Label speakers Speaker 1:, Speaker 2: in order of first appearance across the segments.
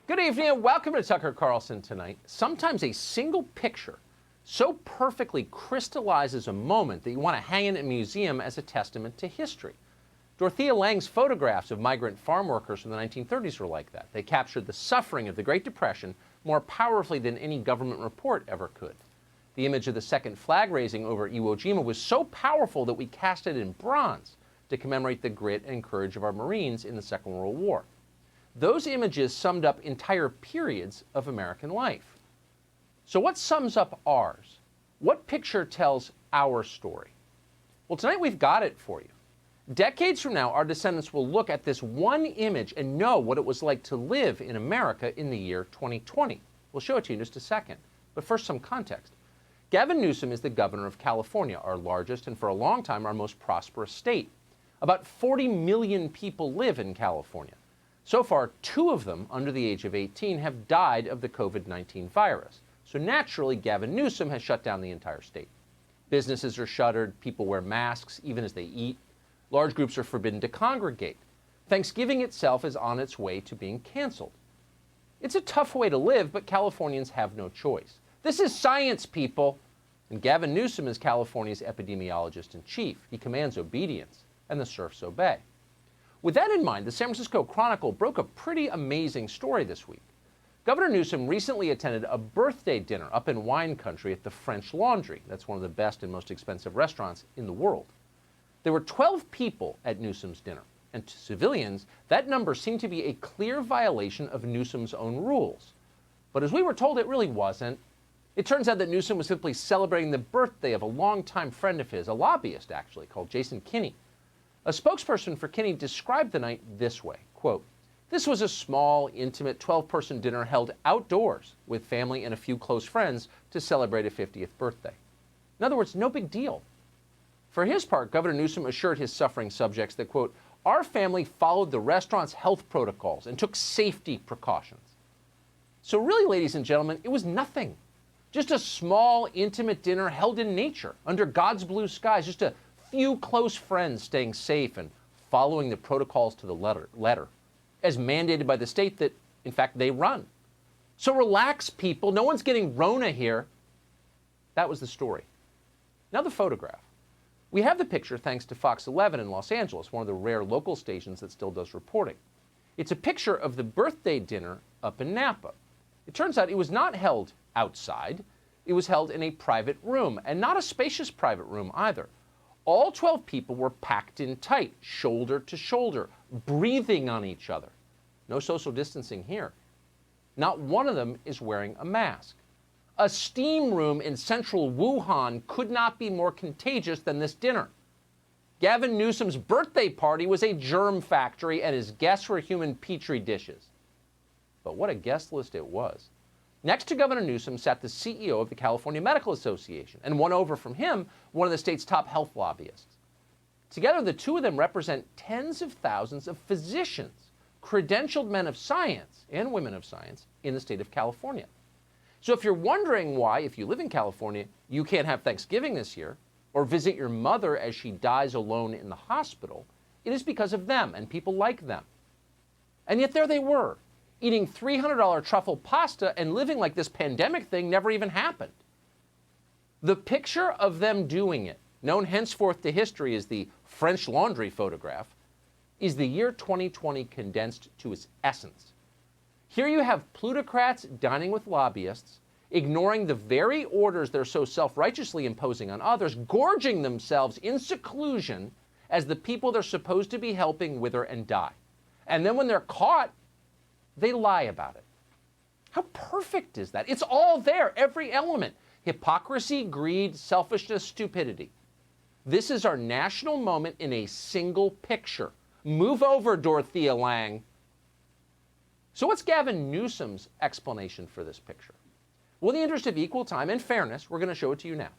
Speaker 1: Good evening and welcome to Tucker Carlson Tonight. Sometimes a single picture so perfectly crystallizes a moment that you want to hang in a museum as a testament to history. Dorothea Lange's photographs of migrant farm workers from the 1930s were like that. They captured the suffering of the Great Depression more powerfully than any government report ever could. The image of the second flag raising over Iwo Jima was so powerful that we cast it in bronze to commemorate the grit and courage of our Marines in the Second World War. Those images summed up entire periods of American life. So what sums up ours? What picture tells our story? Well, tonight we've got it for you. Decades from now, our descendants will look at this one image and know what it was like to live in America in the year 2020. We'll show it to you in just a second. But first, some context. Gavin Newsom is the governor of California, our largest and for a long time our most prosperous state. About 40 million people live in California. So far, 2 of them under the age of 18 have died of the COVID-19 virus. So naturally, Gavin Newsom has shut down the entire state. Businesses are shuttered, people wear masks even as they eat. Large groups are forbidden to congregate. Thanksgiving itself is on its way to being canceled. It's a tough way to live, but Californians have no choice. This is science, people. And Gavin Newsom is California's epidemiologist in chief. He commands obedience, and the serfs obey. With that in mind, the San Francisco Chronicle broke a pretty amazing story this week. Governor Newsom recently attended a birthday dinner up in wine country at the French Laundry. That's one of the best and most expensive restaurants in the world. There were 12 people at Newsom's dinner, and to civilians, that number seemed to be a clear violation of Newsom's own rules. But as we were told, it really wasn't. It turns out that Newsom was simply celebrating the birthday of a longtime friend of his, a lobbyist actually, called Jason Kinney. A spokesperson for Kinney described the night this way, quote, "This was a small, intimate 12-person dinner held outdoors with family and a few close friends to celebrate a 50th birthday." In other words, no big deal. For his part, Governor Newsom assured his suffering subjects that, quote, "Our family followed the restaurant's health protocols and took safety precautions." So really, ladies and gentlemen, it was nothing. Just a small, intimate dinner held in nature, under God's blue skies, just a few close friends staying safe and following the protocols to the letter, as mandated by the state that, in fact, they run. So relax, people. No one's getting Rona here. That was the story. Now the photograph. We have the picture thanks to Fox 11 in Los Angeles, one of the rare local stations that still does reporting. It's a picture of the birthday dinner up in Napa. It turns out it was not held outside. It was held in a private room, and not a spacious private room either. All 12 people were packed in tight, shoulder to shoulder, breathing on each other. No social distancing here. Not one of them is wearing a mask. A steam room in central Wuhan could not be more contagious than this dinner. Gavin Newsom's birthday party was a germ factory, and his guests were human petri dishes. But what a guest list it was. Next to Governor Newsom sat the CEO of the California Medical Association, and one over from him, one of the state's top health lobbyists. Together, the two of them represent tens of thousands of physicians, credentialed men of science and women of science in the state of California. So if you're wondering why, if you live in California, you can't have Thanksgiving this year, or visit your mother as she dies alone in the hospital, it is because of them and people like them. And yet there they were, eating $300 truffle pasta and living like this pandemic thing never even happened. The picture of them doing it, known henceforth to history as the French Laundry photograph, is the year 2020 condensed to its essence. Here you have plutocrats dining with lobbyists, ignoring the very orders they're so self-righteously imposing on others, gorging themselves in seclusion as the people they're supposed to be helping wither and die. And then when they're caught, they lie about it. How perfect is that? It's all there, every element. Hypocrisy, greed, selfishness, stupidity. This is our national moment in a single picture. Move over, Dorothea Lange. So what's Gavin Newsom's explanation for this picture? Well, in the interest of equal time and fairness, we're going to show it to you now.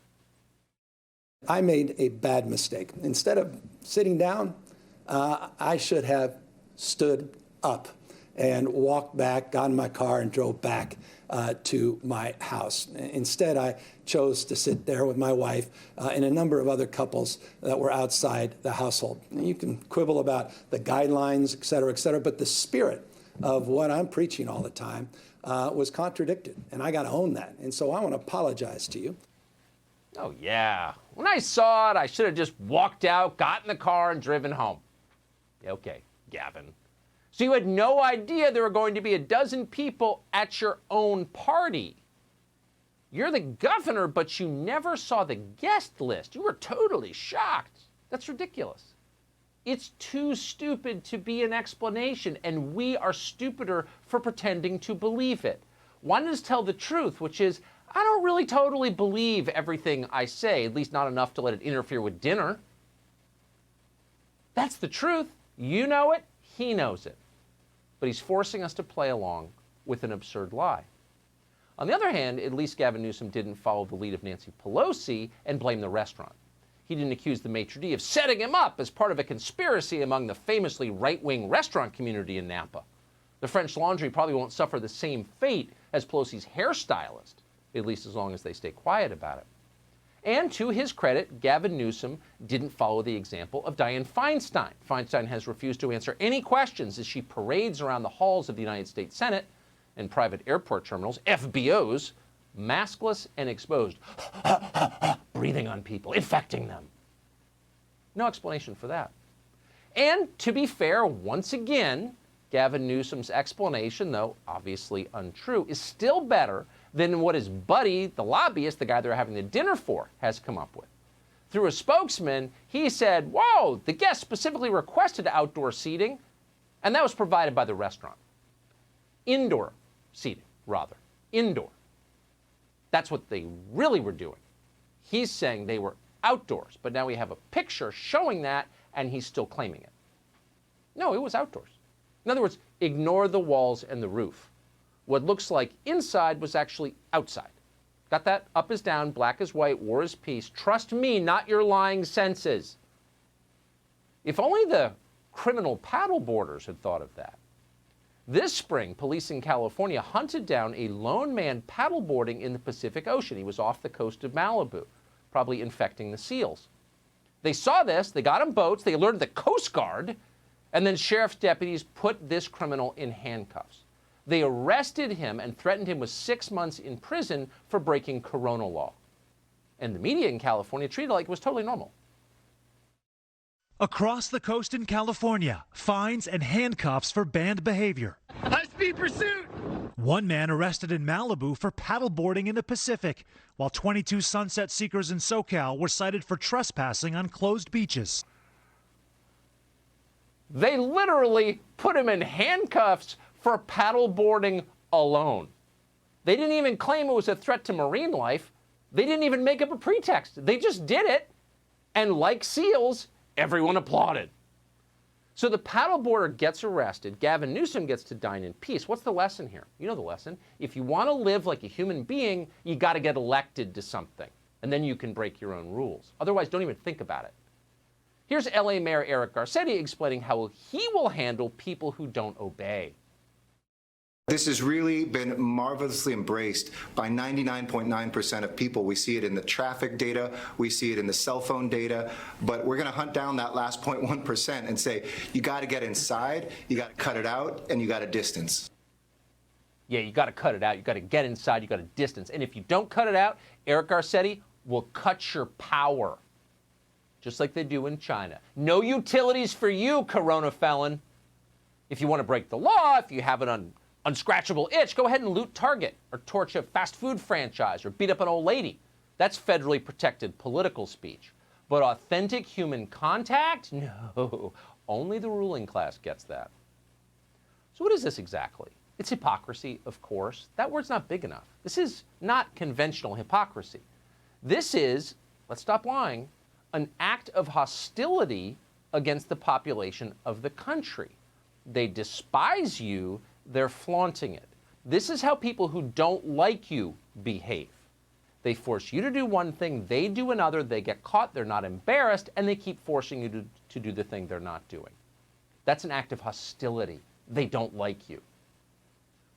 Speaker 2: I made a bad mistake. Instead of sitting down, I should have stood up and walked back, got in my car, and drove back to my house. Instead, I chose to sit there with my wife and a number of other couples that were outside the household. And you can quibble about the guidelines, et cetera, but the spirit of what I'm preaching all the time was contradicted, and I got to own that. And so I want to apologize to you.
Speaker 1: Oh, yeah. When I saw it, I should have just walked out, got in the car, and driven home. Okay, Gavin. So you had no idea there were going to be a dozen people at your own party. You're the governor, but you never saw the guest list. You were totally shocked. That's ridiculous. It's too stupid to be an explanation, and we are stupider for pretending to believe it. Why not just tell the truth, which is, I don't really totally believe everything I say, at least not enough to let it interfere with dinner. That's the truth. You know it, he knows it. But he's forcing us to play along with an absurd lie. On the other hand, at least Gavin Newsom didn't follow the lead of Nancy Pelosi and blame the restaurant. He didn't accuse the maitre d' of setting him up as part of a conspiracy among the famously right-wing restaurant community in Napa. The French Laundry probably won't suffer the same fate as Pelosi's hairstylist, at least as long as they stay quiet about it. And to his credit, Gavin Newsom didn't follow the example of Dianne Feinstein. Feinstein has refused to answer any questions as she parades around the halls of the United States Senate and private airport terminals, FBOs, maskless and exposed, breathing on people, infecting them. No explanation for that. And to be fair, once again, Gavin Newsom's explanation, though obviously untrue, is still better than what his buddy, the lobbyist, the guy they're having the dinner for, has come up with. Through a spokesman, he said, whoa, the guest specifically requested outdoor seating, and that was provided by the restaurant. Indoor seating, rather. Indoor. That's what they really were doing. He's saying they were outdoors, but now we have a picture showing that, and he's still claiming it. No, it was outdoors. In other words, ignore the walls and the roof. What looks like inside was actually outside. Got that? Up is down, black is white, war is peace. Trust me, not your lying senses. If only the criminal paddleboarders had thought of that. This spring, police in California hunted down a lone man paddleboarding in the Pacific Ocean. He was off the coast of Malibu, probably infecting the seals. They saw this, they got him boats, they alerted the Coast Guard, and then sheriff's deputies put this criminal in handcuffs. They arrested him and threatened him with 6 months in prison for breaking Corona law. And the media in California treated it like it was totally normal.
Speaker 3: Across the coast in California, fines and handcuffs for banned behavior.
Speaker 4: High-speed pursuit!
Speaker 3: One man arrested in Malibu for paddleboarding in the Pacific, while 22 sunset seekers in SoCal were cited for trespassing on closed beaches.
Speaker 1: They literally put him in handcuffs for paddleboarding alone. They didn't even claim it was a threat to marine life. They didn't even make up a pretext. They just did it, and like seals, everyone applauded. So the paddleboarder gets arrested. Gavin Newsom gets to dine in peace. What's the lesson here? You know the lesson. If you want to live like a human being, you got to get elected to something, and then you can break your own rules. Otherwise, don't even think about it. Here's LA Mayor Eric Garcetti explaining how he will handle people who don't obey.
Speaker 5: This has really been marvelously embraced by 99.9% of people. We see it in the traffic data, we see it in the cell phone data, but we're going to hunt down that last 0.1% and say, you got to get inside, you got to cut it out, and you got to distance.
Speaker 1: Yeah, you got to cut it out, you got to get inside, you got to distance. And if you don't cut it out, Eric Garcetti will cut your power, just like they do in China. No utilities for you, Corona felon. If you want to break the law, if you have an unscratchable itch, go ahead and loot Target or torch a fast food franchise or beat up an old lady. That's federally protected political speech. But authentic human contact? No, only the ruling class gets that. So what is this exactly? It's hypocrisy, of course. That word's not big enough. This is not conventional hypocrisy. This is, let's stop lying, an act of hostility against the population of the country. They despise you, they're flaunting it. This is how people who don't like you behave. They force you to do one thing, they do another, they get caught, they're not embarrassed, and they keep forcing you to do the thing they're not doing. That's an act of hostility. They don't like you.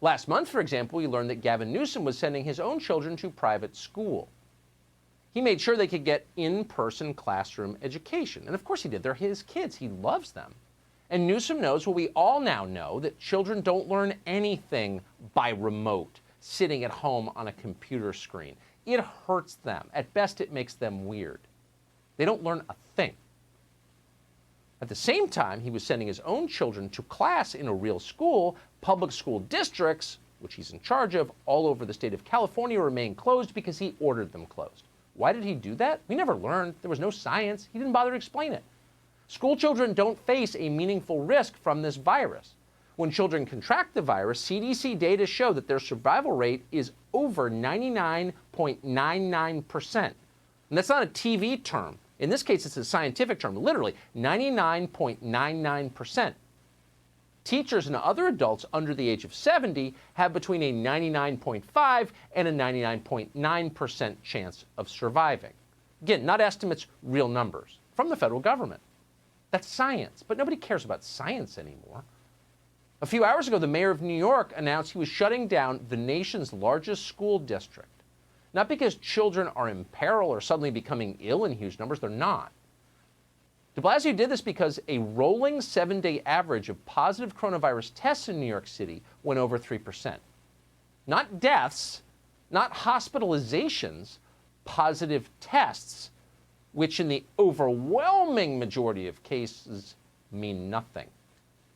Speaker 1: Last month, for example, we learned that Gavin Newsom was sending his own children to private school. He made sure they could get in-person classroom education. And of course he did. They're his kids. He loves them. And Newsom knows what we all now know, that children don't learn anything by remote, sitting at home on a computer screen. It hurts them. At best, it makes them weird. They don't learn a thing. At the same time, he was sending his own children to class in a real school. Public school districts, which he's in charge of, all over the state of California remain closed because he ordered them closed. Why did he do that? We never learned. There was no science. He didn't bother to explain it. School children don't face a meaningful risk from this virus. When children contract the virus, CDC data show that their survival rate is over 99.99%. And that's not a TV term. In this case, it's a scientific term, literally 99.99%. Teachers and other adults under the age of 70 have between a 99.5 and a 99.9% chance of surviving. Again, not estimates, real numbers from the federal government. That's science, but nobody cares about science anymore. A few hours ago, the mayor of New York announced he was shutting down the nation's largest school district. Not because children are in peril or suddenly becoming ill in huge numbers, they're not. De Blasio did this because a rolling 7-day average of positive coronavirus tests in New York City went over 3%. Not deaths, not hospitalizations, positive tests, which in the overwhelming majority of cases mean nothing.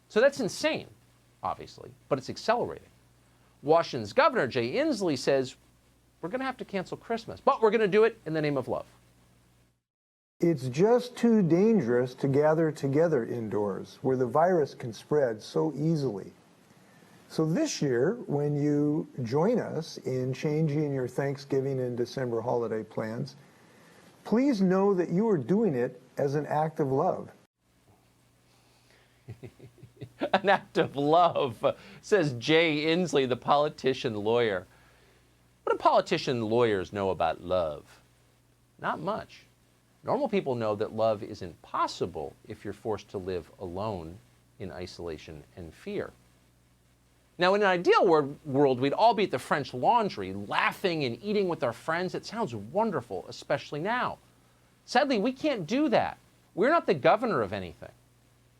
Speaker 1: So that's insane, obviously, but it's accelerating. Washington's Governor Jay Inslee says, we're going to have to cancel Christmas, but we're going to do it in the name of love.
Speaker 4: It's just too dangerous to gather together indoors where the virus can spread so easily. So this year, when you join us in changing your Thanksgiving and December holiday plans, please know that you are doing it as an act of love.
Speaker 1: An act of love, says Jay Inslee, the politician lawyer. What do politician lawyers know about love? Not much. Normal people know that love isn't possible if you're forced to live alone in isolation and fear. Now, in an ideal world, we'd all be at the French Laundry, laughing and eating with our friends. It sounds wonderful, especially now. Sadly, we can't do that. We're not the governor of anything.